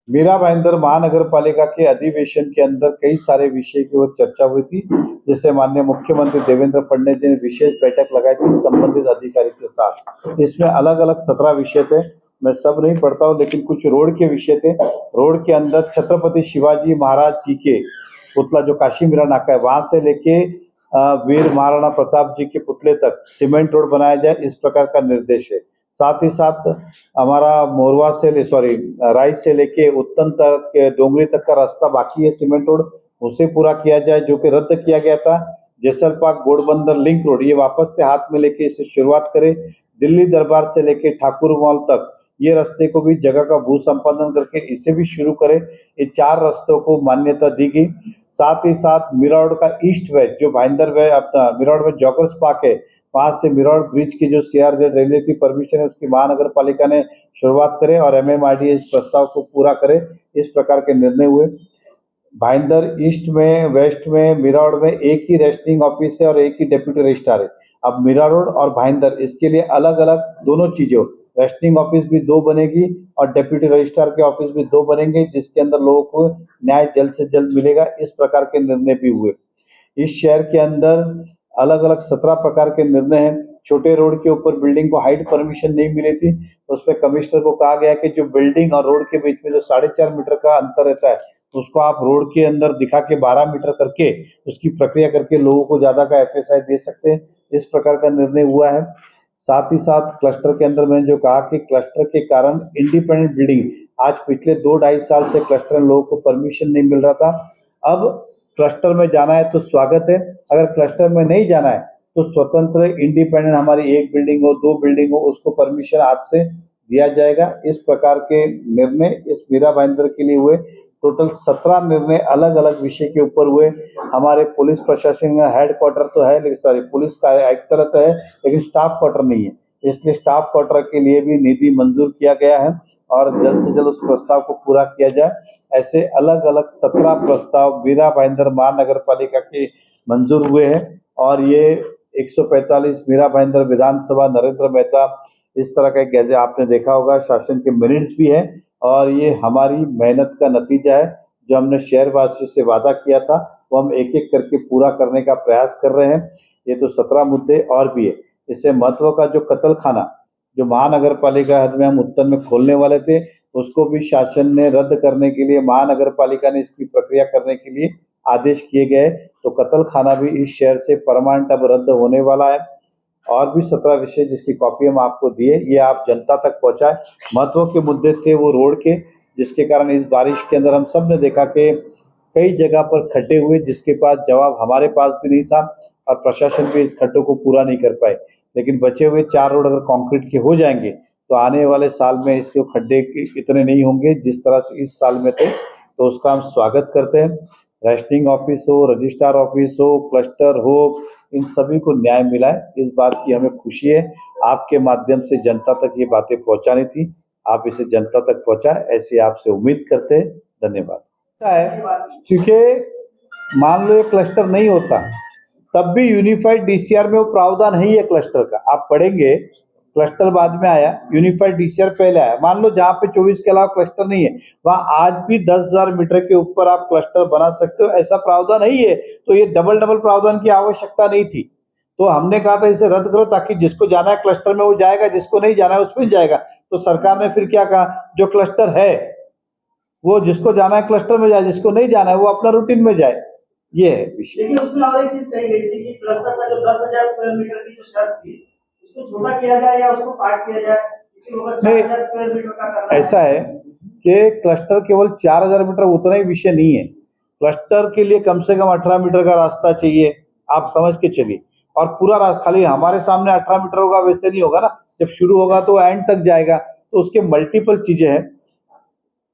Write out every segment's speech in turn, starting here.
मीरा भाईंदर महानगर पालिका के अधिवेशन के अंदर कई सारे विषय की ओर चर्चा हुई थी, जिससे माननीय मुख्यमंत्री देवेंद्र फडणवीस जी ने विशेष बैठक लगाई थी संबंधित अधिकारी के साथ। इसमें अलग अलग 17 विषय थे। मैं सब नहीं पढ़ता हूँ, लेकिन कुछ रोड के विषय थे। रोड के अंदर छत्रपति शिवाजी महाराज जी के पुतला जो काशीमीरा नाका है वहां से लेके वीर महाराणा प्रताप जी के पुतले तक सीमेंट रोड बनाया जाए, इस प्रकार का निर्देश है। साथ ही साथ हमारा मोरवा से राइट से लेके उत्तन तक डोंगरी तक का रास्ता बाकी है सीमेंट रोड, उसे पूरा किया जाए जो कि रद्द किया गया था। जैसलपाक घोड़बंदर लिंक रोड ये वापस से हाथ में लेके इसे शुरुआत करें। दिल्ली दरबार से लेके ठाकुर मॉल तक ये रास्ते को भी जगह का भू संपादन करके इसे भी शुरू करें। ये 4 रास्तों को मान्यता दी गई। साथ ही साथ मीरा रोड का ईस्ट वेस्ट जो भाईंदर वे अपना मीरा रोड में जॉगर्स पार्क है, वहां से मीरा रोड ब्रिज की जो सीआरजेड रेलवे की परमिशन है उसकी महानगर पालिका ने शुरुआत करे और एमएमआरडीए इस प्रस्ताव को पूरा करे, इस प्रकार के निर्णय हुए। भाईंदर ईस्ट में वेस्ट में मीरा रोड में एक ही रजिस्ट्रिंग ऑफिस है और एक ही डेप्यूटी रजिस्ट्रार है। अब मीरा रोड और भाईंदर इसके लिए अलग अलग दोनों चीजें हो, रजिस्ट्रिंग ऑफिस भी 2 बनेगी और डेप्यूटी रजिस्ट्रार के ऑफिस भी 2 बनेंगे, जिसके अंदर लोगों को न्याय जल्द से जल्द मिलेगा, इस प्रकार के निर्णय भी हुए। इस शहर के अंदर अलग अलग 17 प्रकार के निर्णय हैं। छोटे रोड के ऊपर बिल्डिंग को हाइट परमिशन नहीं मिली थी, उसमें कमिश्नर को कहा गया कि जो बिल्डिंग और रोड के बीच में जो 4.5 मीटर का अंतर रहता है उसको आप रोड के अंदर दिखा के 12 मीटर करके उसकी प्रक्रिया करके लोगों को ज्यादा का एफएसआई दे सकते हैं, इस प्रकार का निर्णय हुआ है। साथ ही साथ क्लस्टर के अंदर मैंने जो कहा कि क्लस्टर के कारण इंडिपेंडेंट बिल्डिंग आज पिछले 2-2.5 साल से क्लस्टर में लोगों को परमिशन नहीं मिल रहा था। अब क्लस्टर में जाना है तो स्वागत है, अगर क्लस्टर में नहीं जाना है तो स्वतंत्र इंडिपेंडेंट हमारी 1 बिल्डिंग हो 2 बिल्डिंग हो उसको परमिशन आज से दिया जाएगा। इस प्रकार के निर्णय इस मीरा भाईंदर के लिए हुए। टोटल 17 निर्णय अलग अलग विषय के ऊपर हुए। हमारे पुलिस प्रशासन का हेडक्वार्टर तो है, लेकिन पुलिस का आयुक्तालय तो है लेकिन स्टाफ क्वार्टर नहीं है, इसलिए स्टाफ क्वार्टर के लिए भी निधि मंजूर किया गया है और जल्द से जल्द उस प्रस्ताव को पूरा किया जाए। ऐसे अलग अलग 17 प्रस्ताव मीरा भाईंदर महानगर पालिका के मंजूर हुए हैं और ये 145 मीरा भाईंदर विधानसभा नरेंद्र मेहता इस तरह का गैजेट आपने देखा होगा, शासन के मिनट्स भी है और ये हमारी मेहनत का नतीजा है। जो हमने शहरवासियों से वादा किया था वो हम एक एक करके पूरा करने का प्रयास कर रहे हैं। ये तो 17 मुद्दे और भी है। इससे महत्व का जो कत्ल खाना जो महानगर पालिका हद में हम उत्तर में खोलने वाले थे उसको भी शासन ने रद्द करने के लिए महानगर पालिका ने इसकी प्रक्रिया करने के लिए आदेश किए गए, तो कत्ल खाना भी इस शहर से परमानेंट अब रद्द होने वाला है। और भी 17 विषय जिसकी कॉपी हम आपको दिए, ये आप जनता तक पहुंचाए। महत्व के मुद्दे थे वो रोड के, जिसके कारण इस बारिश के अंदर हम सब ने देखा कि कई जगह पर खड्डे हुए जिसके पास जवाब हमारे पास भी नहीं था और प्रशासन भी इस खड्डों को पूरा नहीं कर पाए। लेकिन बचे हुए 4 रोड अगर कंक्रीट के हो जाएंगे तो आने वाले साल में इसके खड्डे इतने नहीं होंगे जिस तरह से इस साल में थे, तो उसका हम स्वागत करते हैं। रजिस्ट्रिंग ऑफिस हो, रजिस्ट्रार ऑफिस हो, क्लस्टर हो, इन सभी को न्याय मिला है, इस बात की हमें खुशी है। आपके माध्यम से जनता तक ये बातें पहुंचानी थी, आप इसे जनता तक पहुंचाए ऐसी आपसे उम्मीद करते हैं। धन्यवाद। क्योंकि मान लो ये क्लस्टर नहीं होता तब भी यूनिफाइड डीसीआर में वो प्रावधान है ही है क्लस्टर का, आप पढ़ेंगे क्लस्टर बाद में आया, यूनिफाइड डीसीआर पहले आया। मान लो जहाँ पे 24 के अलावा क्लस्टर नहीं है वहां आज भी 10,000 मीटर के ऊपर आप क्लस्टर बना सकते हो, ऐसा प्रावधान नहीं है। तो ये डबल प्रावधान की आवश्यकता नहीं थी, तो हमने कहा था इसे रद्द करो ताकि जिसको जाना है क्लस्टर में वो जाएगा, जिसको नहीं जाना है उसमें जाएगा। तो सरकार ने फिर क्या कहा, जो क्लस्टर है वो जिसको जाना है क्लस्टर में जाए, जिसको नहीं जाना है वो अपना रूटीन में जाए, ये है विषय। उसमें और एक चीज कही गई थी कि क्लस्टर का जो 10,000 स्क्वायर मीटर की जो शर्त थी उसको छोटा किया जाए या उसको काट किया जाए, किसी को 4,000 स्क्वायर मीटर का करना ऐसा है कि क्लस्टर केवल 4,000 मीटर उतना ही विषय नहीं है। क्लस्टर के लिए कम से कम 18 मीटर का रास्ता चाहिए, आप समझ के चलिए। और पूरा रास्ता खाली हमारे सामने 18 मीटर होगा वैसे नहीं होगा ना, जब शुरू होगा तो एंड तक जाएगा, तो उसके मल्टीपल चीजें हैं।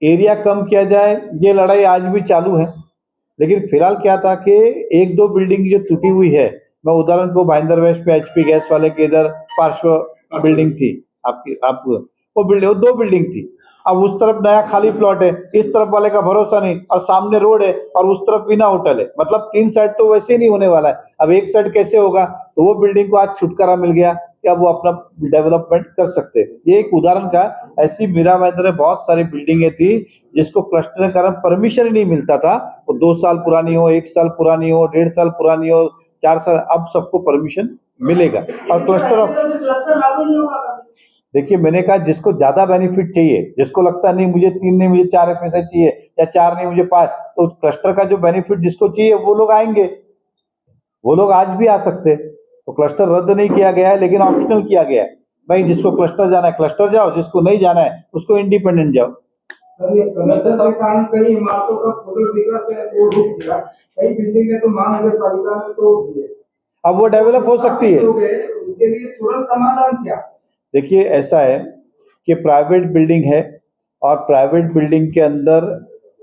एरिया कम किया जाए, ये लड़ाई आज भी चालू है। लेकिन फिलहाल क्या था कि 1-2 बिल्डिंग जो टूटी हुई है, मैं उदाहरण को भाईंदर वेस्ट पे एचपी गैस वाले के इधर पार्श्व बिल्डिंग थी आप वो बिल्डिंग 2 बिल्डिंग थी। अब उस तरफ नया खाली प्लॉट है, इस तरफ वाले का भरोसा नहीं, और सामने रोड है और उस तरफ बिना होटल है, मतलब 3 साइड तो वैसे ही नहीं होने वाला है। अब एक साइड कैसे होगा, तो वो बिल्डिंग को आज छुटकारा मिल गया, कि अब वो अपना डेवलपमेंट कर सकते हैं। ये एक उदाहरण का, ऐसी मीरा भाईंदर में बहुत सारी बिल्डिंगें थी जिसको क्लस्टर के कारण परमिशन ही नहीं मिलता था। वो 2 साल पुरानी हो, 1 साल पुरानी हो, 1.5 साल पुरानी हो, 4 साल, अब सबको परमिशन मिलेगा। और क्लस्टर ऑफ, क्लस्टर लागू नहीं होगा कभी। देखिए मैंने कहा जिसको ज्यादा बेनिफिट चाहिए, जिसको लगता है नहीं मुझे 3 नहीं मुझे 4 FSI चाहिए, या 4 नहीं मुझे 5, तो क्लस्टर का जो बेनिफिट जिसको चाहिए वो लोग आएंगे, वो लोग आज भी आ सकते हैं। तो क्लस्टर रद्द नहीं किया गया है, लेकिन ऑप्शनल किया गया है। भाई जिसको क्लस्टर जाना है क्लस्टर जाओ, जिसको नहीं जाना है उसको इंडिपेंडेंट जाओ। सर, ये क्लस्टर के कारण कई इमारतों का पुनर्विकास है वो रुक गया, कई बिल्डिंगें तो महानगर पालिका ने तोड़ दी है। अब वो डेवलप हो सकती है। उनके लिए तुरंत समाधान क्या? देखिए ऐसा है कि प्राइवेट बिल्डिंग है, और प्राइवेट बिल्डिंग के अंदर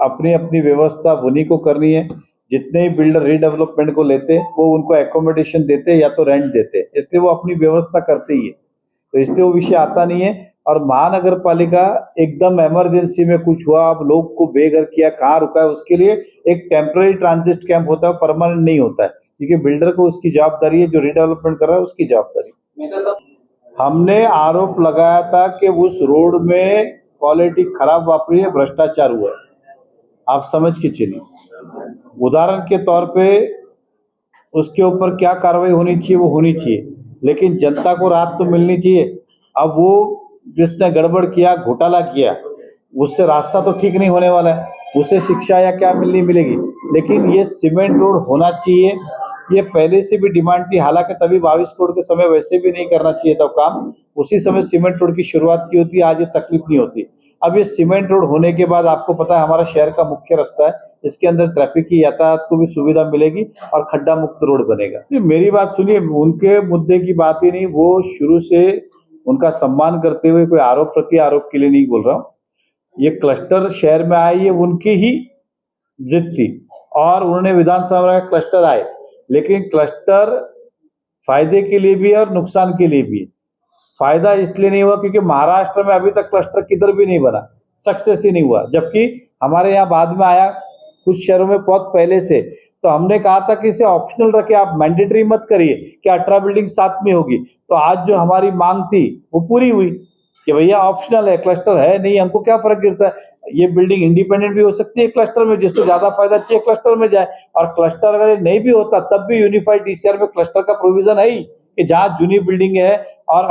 अपनी अपनी व्यवस्था उन्हीं को करनी है। जितने ही बिल्डर रीडेवलपमेंट को लेते वो उनको एकोमोडेशन देते या तो रेंट देते, इसलिए वो अपनी व्यवस्था करते ही है, तो इसलिए वो विषय आता नहीं है। और महानगर पालिका एकदम इमरजेंसी में कुछ हुआ, अब लोग को बेघर किया, कहाँ रुका है, उसके लिए एक टेम्पररी ट्रांजिट कैंप होता है, परमानेंट नहीं होता है, क्योंकि बिल्डर को उसकी जवाबदारी है, जो रीडेवलपमेंट कर रहा है उसकी जवाबदारी। हमने आरोप लगाया था कि उस रोड में क्वालिटी खराब वापरी है, भ्रष्टाचार हुआ है। आप समझ के चलिए, उदाहरण के तौर पे उसके ऊपर क्या कार्रवाई होनी चाहिए वो होनी चाहिए, लेकिन जनता को राहत तो मिलनी चाहिए। अब वो जिसने गड़बड़ किया, घोटाला किया, उससे रास्ता तो ठीक नहीं होने वाला है, उसे शिक्षा या क्या मिलेगी। लेकिन ये सीमेंट रोड होना चाहिए, ये पहले से भी डिमांड थी। हालांकि तभी 22 करोड़ के समय वैसे भी नहीं करना चाहिए था काम, उसी समय सीमेंट रोड की शुरुआत की होती, आज ये तकलीफ नहीं होती। अब ये सीमेंट रोड होने के बाद आपको पता है हमारा शहर का मुख्य रास्ता है, इसके अंदर ट्रैफिक की यातायात को भी सुविधा मिलेगी और खड्डा मुक्त रोड बनेगा। मेरी बात सुनिए, उनके मुद्दे की बात ही नहीं, वो शुरू से उनका सम्मान करते हुए कोई आरोप प्रति आरोप के लिए नहीं बोल रहा हूँ। ये क्लस्टर शहर में आई, ये उनकी ही जिद थी, और उन्होंने विधानसभा में क्लस्टर आए, लेकिन क्लस्टर फायदे के लिए भी है और नुकसान के लिए भी है। फायदा इसलिए नहीं हुआ क्योंकि महाराष्ट्र में अभी तक क्लस्टर किधर भी नहीं बना, सक्सेस ही नहीं हुआ, जबकि हमारे यहाँ बाद में आया, कुछ शहरों में बहुत पहले से। तो हमने कहा था कि इसे ऑप्शनल रखे, आप मैंडेटरी मत करिए कि 18 बिल्डिंग साथ में होगी। तो आज जो हमारी मांग थी वो पूरी हुई कि भैया ऑप्शनल है, क्लस्टर है नहीं, हमको क्या फर्क गिरता है, ये बिल्डिंग इंडिपेंडेंट भी हो सकती है क्लस्टर में, जिसको ज्यादा फायदा चाहिए क्लस्टर में जाए। और क्लस्टर अगर नहीं भी होता तब भी यूनिफाइड DCR में क्लस्टर का प्रोविजन है ही कि जहाँ जूनी बिल्डिंग है और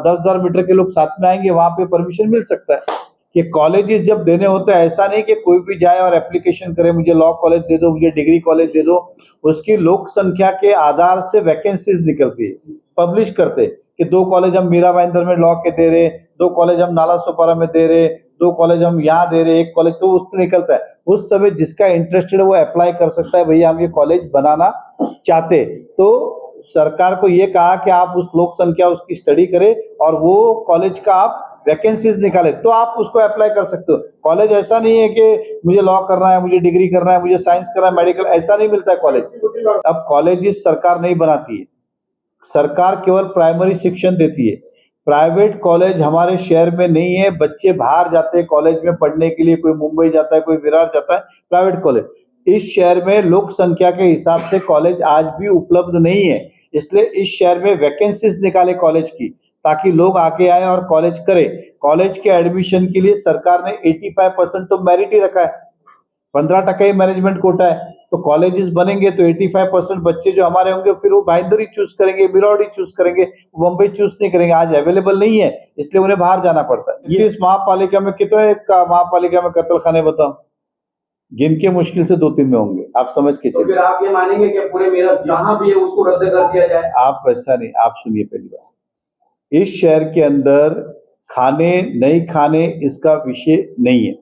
10,000 मीटर के लोग साथ में आएंगे, वहां पे परमिशन मिल सकता है। कि कॉलेजेस जब देने होते हैं, ऐसा नहीं कि कोई भी जाए और एप्लीकेशन करे मुझे लॉ कॉलेज दे दो, मुझे डिग्री कॉलेज दे दो। उसकी लोक संख्या के आधार से वैकेंसीज निकलती है, पब्लिश करते कि 2 कॉलेज हम मीरा भाईंदर में लॉ के दे रहे, 2 कॉलेज हम नाला सोपारा में दे रहे, 2 कॉलेज हम यहाँ दे रहे, 1 कॉलेज, तो उससे निकलता है। उस समय जिसका इंटरेस्टेड है वो अप्लाई कर सकता है, भैया हम ये कॉलेज बनाना चाहते। तो सरकार को ये कहा कि आप उस लोक संख्या उसकी स्टडी करें और वो कॉलेज का आप वैकेंसीज निकाले तो आप उसको अप्लाई कर सकते हो। कॉलेज ऐसा नहीं है कि मुझे लॉ करना है, मुझे डिग्री करना है, मुझे साइंस करना है, मेडिकल, ऐसा नहीं मिलता है कॉलेज। अब कॉलेजेस सरकार नहीं बनाती है, सरकार केवल प्राइमरी शिक्षण देती है। प्राइवेट कॉलेज हमारे शहर में नहीं है, बच्चे बाहर जाते हैं कॉलेज में पढ़ने के लिए, कोई मुंबई जाता है, कोई विरार जाता है प्राइवेट कॉलेज। इस शहर में लोक संख्या के हिसाब से कॉलेज आज भी उपलब्ध नहीं है, इसलिए इस शहर में वैकेंसीज निकाले कॉलेज की, ताकि लोग आके आए और कॉलेज करें। कॉलेज के एडमिशन के लिए सरकार ने 85% तो मेरिट ही रखा है, 15% ही मैनेजमेंट कोटा है। तो कॉलेजेस बनेंगे तो 85% बच्चे जो हमारे होंगे फिर वो भाईंदर ही चूज करेंगे, बिरौड़ी चूज करेंगे, मुंबई चूज नहीं करेंगे। आज अवेलेबल नहीं है, इसलिए उन्हें बाहर जाना पड़ता है। इस महापालिका में कितने महापालिका में कत्ल खाने बताओ, गिन के मुश्किल से 2-3 में होंगे, आप समझ के तो चलिए। फिर आप ये मानेंगे कि पूरे मेरा जहां भी है उसको रद्द कर दिया जाए? आप ऐसा नहीं, आप सुनिए, पहली बात, इस शहर के अंदर खाने नहीं खाने इसका विषय नहीं है।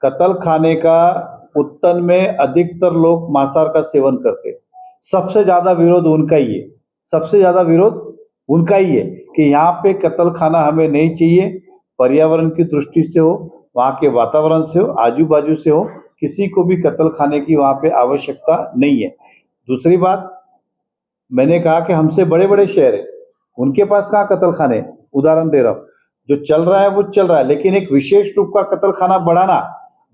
कत्ल खाने का उत्तन में अधिकतर लोग मांसाहार का सेवन करते हैं, सबसे ज्यादा विरोध उनका ही है, सबसे ज्यादा विरोध उनका ही है कि यहाँ पे कत्ल खाना हमें नहीं चाहिए। पर्यावरण की दृष्टि से हो, वहाँ के वातावरण से हो, आजू बाजू से हो, किसी को भी कत्ल खाने की वहाँ पे आवश्यकता नहीं है। दूसरी बात, मैंने कहा कि हमसे बड़े बड़े शहर है, उनके पास कहाँ कत्ल खाने, उदाहरण दे रहा हूँ, जो चल रहा है वो चल रहा है, लेकिन एक विशेष रूप का कत्ल खाना बढ़ाना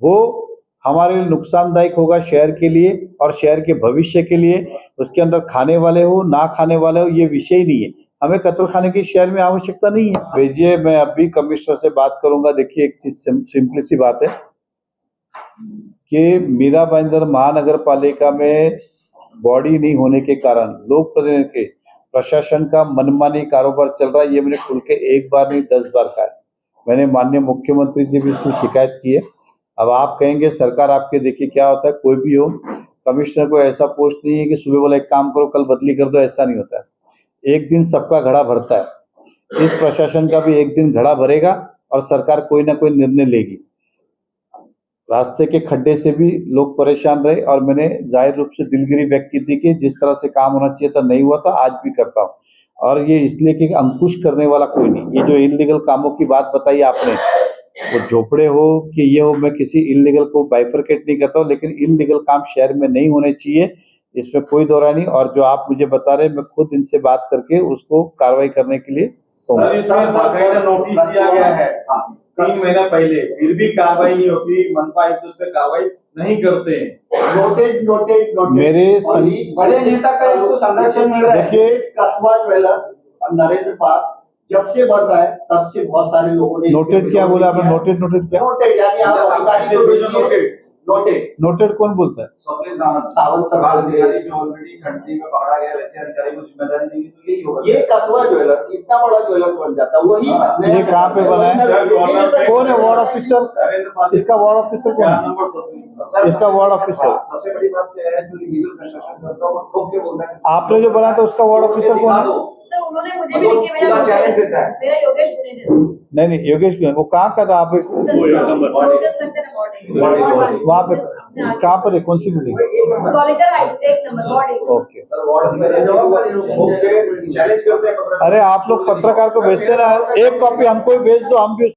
वो हमारे लिए नुकसानदायक होगा शहर के लिए और शहर के भविष्य के लिए। उसके अंदर खाने वाले हो ना खाने वाले हो ये विषय ही नहीं है। हमें कत्ल खाने की शहर में आवश्यकता नहीं है। भेजिए, मैं अभी कमिश्नर से बात करूंगा। देखिए, एक चीज सिंपली सी बात है कि मीरा भाईंदर महानगर पालिका में बॉडी नहीं होने के कारण लोक प्रतिनिधि के प्रशासन का मनमानी कारोबार चल रहा है। ये मैंने खुल के एक बार नहीं 10 बार कहा है। मैंने माननीय मुख्यमंत्री जी भी इसकी शिकायत की है। अब आप कहेंगे सरकार आपके, देखिए क्या होता है, कोई भी हो, कमिश्नर को ऐसा पोस्ट नहीं है कि सुबह बोला एक काम करो कल बदली कर दो, ऐसा नहीं होता है। एक दिन सबका घड़ा भरता है। इस प्रशासन का भी एक दिन घड़ा भरेगा और सरकार कोई ना कोई निर्णय लेगी। रास्ते के खड्डे से भी लोग परेशान रहे और मैंने जाहिर रूप से दिलगिरी व्यक्त की थी कि जिस तरह से काम होना चाहिए था नहीं हुआ था, आज भी करता हूँ। और ये इसलिए कि अंकुश करने वाला कोई नहीं। ये जो इलीगल कामों की बात बताई आपने, वो झोपड़े हो कि ये हो, मैं किसी इलीगल को बाइफरकेट नहीं करता हूँ, लेकिन इलीगल काम शहर में नहीं होने चाहिए, इसमें कोई दो राय नहीं। और जो आप मुझे बता रहे, मैं खुद इनसे बात करके उसको कार्रवाई करने के लिए कहूंगा। सर, इसमें बाकायदा नोटिस दिया गया है 3 महीना पहले, फिर भी कार्रवाई नहीं होती। मनपा आयुक्त उस पर कार्रवाई नहीं करते हैं। नोटेड मेरे बड़े नेता का इसको संरक्षण मिल रहा है। देखिए, कस्बा ज्वेलर्स और नरेंद्र पार्क जब से बढ़ रहा है तब से बहुत सारे लोगों ने नोटेड क्या बोला आपने? नोटेड क्या? नोटेड यानी आप अधिकारी को भेजिए। नोटेड कौन बोलता है? स्वप्निल सावंत सावंत सरकार अधिकारी जो ऑलरेडी घंटी में पकड़ा गया, वैसे अधिकारी को जिम्मेदारी नहीं, तो यही होगा। ये कस्बा ज्वेलर्स इतना बड़ा ज्वेलर्स बन जाता है, वही ये कहाँ पे बना है? कौन है वार्ड ऑफिसर? इसका वार्ड ऑफिसर कौन है? इसका वार्ड ऑफिसर सबसे बड़ी बात क्या है, जो लीगल कंस्ट्रक्शन करता है वो ठोक के बोलता है। आपने जो बनाया था उसका वार्ड ऑफिसर कौन है? तो उन्होंने मुझे भी लिख के खुला चैलेंज देता है। मेरा योगेश सुनील नहीं, योगेश भी है। वो कहाँ का था? आप वहाँ पे कहाँ पर है? कौन सी बिल्डिंग? सॉलिटर हाइट्स 1 नंबर बॉडी। ओके। सर, वार्ड अधिकारी ठोक के चैलेंज करते हैं। अरे आप लोग पत्रकार को भेजते ना, एक कॉपी हमको ही भेज दो, हम भी